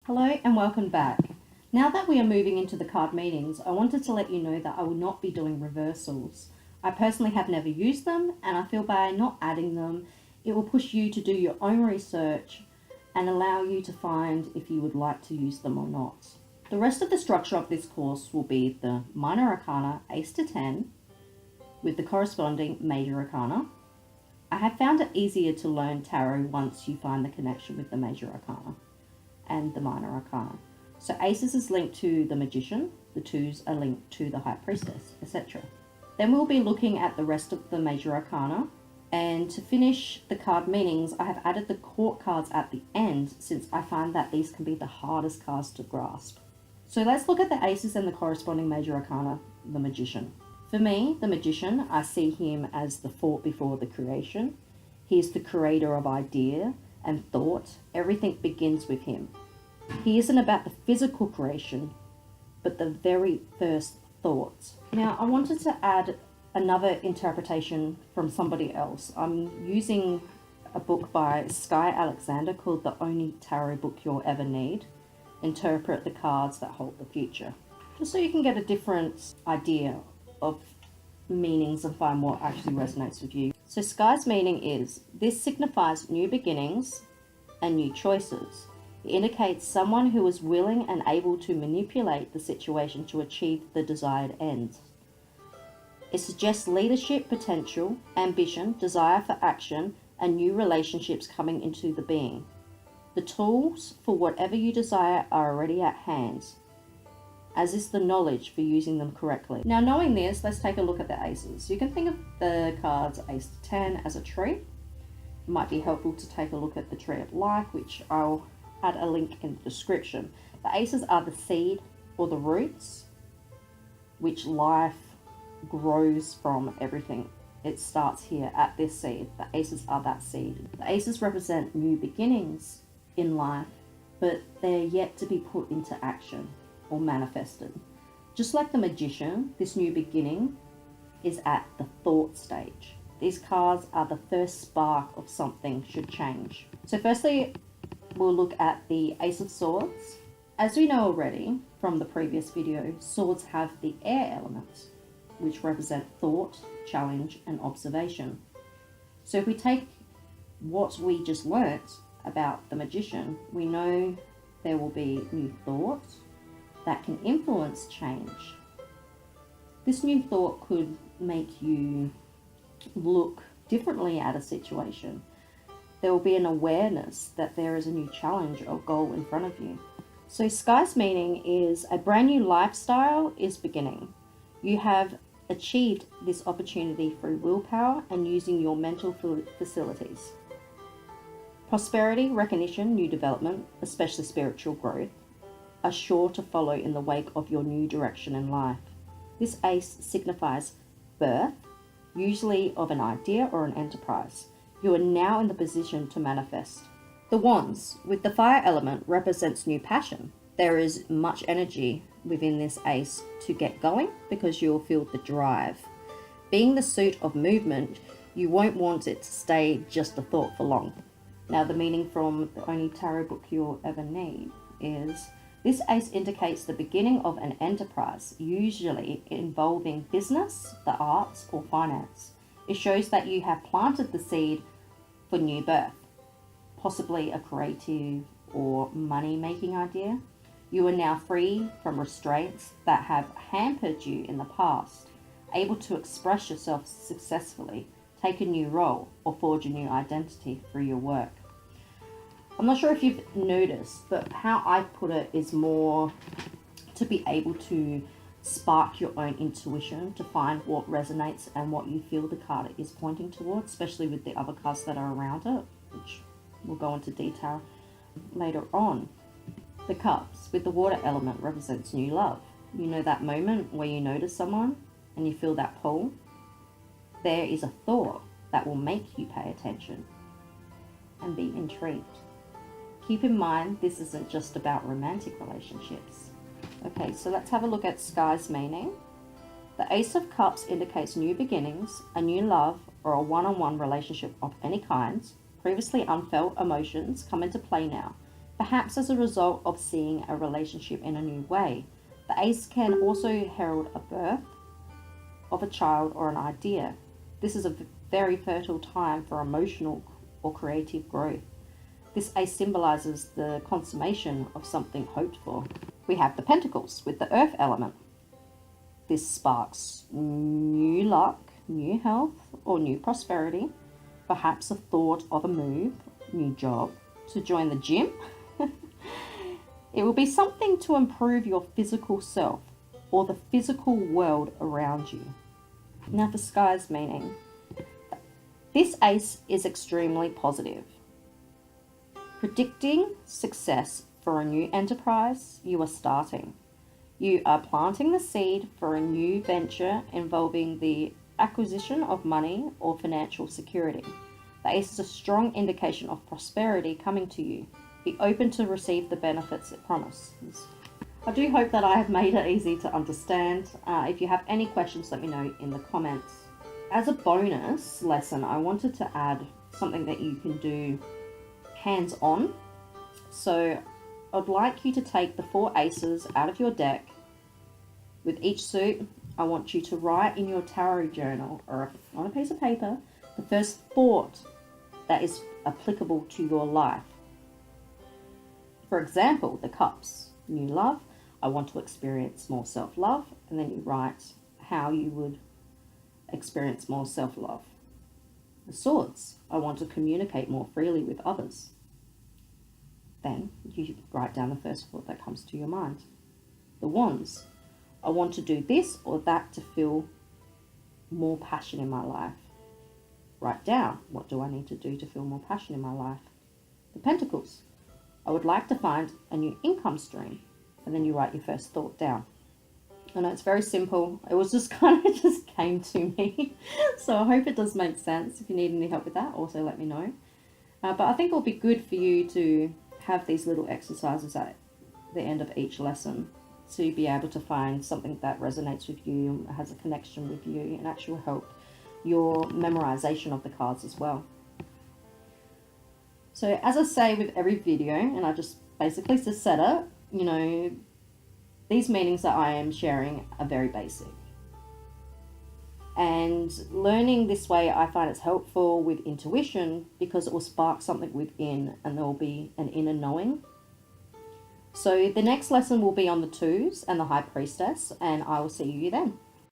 Hello and welcome back. Now that we are moving into the card meanings, I wanted to let you know that I will not be doing reversals. I personally have never used them, and I feel by not adding them, it will push you to do your own research and allow you to find if you would like to use them or not. The rest of the structure of this course will be the Minor Arcana Ace to 10 with the corresponding Major Arcana. I have found it easier to learn tarot once you find the connection with the Major Arcana and the Minor Arcana. So Aces is linked to the Magician, the Twos are linked to the High Priestess, etc. Then we'll be looking at the rest of the Major Arcana, and to finish the card meanings, I have added the Court cards at the end since I find that these can be the hardest cards to grasp. So let's look at the Aces and the corresponding Major Arcana, the Magician. For me, the Magician, I see him as the thought before the creation. He is the creator of idea and thought. Everything begins with him. He isn't about the physical creation, but the very first thoughts. Now, I wanted to add another interpretation from somebody else. I'm using a book by Sky Alexander called The Only Tarot Book You'll Ever Need. Interpret the cards that hold the future. Just so you can get a different idea of meanings and find what actually resonates with you. So Sky's meaning is, this signifies new beginnings and new choices. It indicates someone who is willing and able to manipulate the situation to achieve the desired ends. It suggests leadership potential, ambition, desire for action, and new relationships coming into the being. The tools for whatever you desire are already at hand, as is the knowledge for using them correctly. Now, knowing this, let's take a look at the Aces. You can think of the cards Ace to 10 as a tree. It might be helpful to take a look at the Tree of Life, which I'll add a link in the description. The Aces are the seed or the roots, which life grows from everything. It starts here at this seed. The Aces are that seed. The Aces represent new beginnings in life, but they're yet to be put into action or manifested. Just like the Magician, this new beginning is at the thought stage. These cards are the first spark of something should change. So firstly, we'll look at the Ace of Swords. As we know already from the previous video, swords have the air element, which represent thought, challenge, and observation. So if we take what we just learnt about the Magician, we know there will be new thoughts that can influence change. This new thought could make you look differently at a situation. There will be an awareness that there is a new challenge or goal in front of you. So Sky's meaning is a brand new lifestyle is beginning. You have achieved this opportunity through willpower and using your mental facilities. Prosperity, recognition, new development, especially spiritual growth, are sure to follow in the wake of your new direction in life. This ace signifies birth, usually of an idea or an enterprise. You are now in the position to manifest. The Wands, with the fire element, represents new passion. There is much energy within this ace to get going because you'll feel the drive. Being the suit of movement, you won't want it to stay just a thought for long. Now, the meaning from The Only Tarot Book You'll Ever Need is, this ace indicates the beginning of an enterprise, usually involving business, the arts, or finance. It shows that you have planted the seed for new birth, possibly a creative or money-making idea. You are now free from restraints that have hampered you in the past, able to express yourself successfully, take a new role, or forge a new identity through your work. I'm not sure if you've noticed, but how I put it is more to be able to spark your own intuition to find what resonates and what you feel the card is pointing towards, especially with the other cards that are around it, which we'll go into detail later on. The Cups, with the water element, represents new love. You know that moment where you notice someone and you feel that pull? There is a thought that will make you pay attention and be intrigued. Keep in mind, this isn't just about romantic relationships. Okay, so let's have a look at Sky's meaning. The Ace of Cups indicates new beginnings, a new love, or a one-on-one relationship of any kind. Previously unfelt emotions come into play now. perhaps as a result of seeing a relationship in a new way. The ace can also herald a birth of a child or an idea. This is a very fertile time for emotional or creative growth. This ace symbolizes the consummation of something hoped for. We have the pentacles with the earth element. This sparks new luck, new health, or new prosperity. Perhaps a thought of a move, new job, to join the gym. It will be something to improve your physical self or the physical world around you. Now for Sky's meaning. This ace is extremely positive, predicting success for a new enterprise you are starting. You are planting the seed for a new venture involving the acquisition of money or financial security. The ace is a strong indication of prosperity coming to you. Be open to receive the benefits it promises. I do hope that I have made it easy to understand. If you have any questions, let me know in the comments. As a bonus lesson, I wanted to add something that you can do hands-on. So I'd like you to take the 4 aces out of your deck. With each suit, I want you to write in your tarot journal or on a piece of paper the first thought that is applicable to your life. For example, the cups, new love. I want to experience more self-love, and then you write how you would experience more self-love. The swords. I want to communicate more freely with others. Then you write down the first thought that comes to your mind. The wands. I want to do this or that to feel more passion in my life. Write down, what do I need to do to feel more passion in my life? The pentacles. I would like to find a new income stream. And then you write your first thought down. I know it's very simple. It was just kind of just came to me. So I hope it does make sense. If you need any help with that, also let me know. But I think it'll be good for you to have these little exercises at the end of each lesson to be able to find something that resonates with you, has a connection with you, and actually will help your memorization of the cards as well. So as I say with every video, and I just basically just said it, you know, these meanings that I am sharing are very basic. And learning this way, I find it's helpful with intuition because it will spark something within and there will be an inner knowing. So the next lesson will be on the twos and the High Priestess, and I will see you then.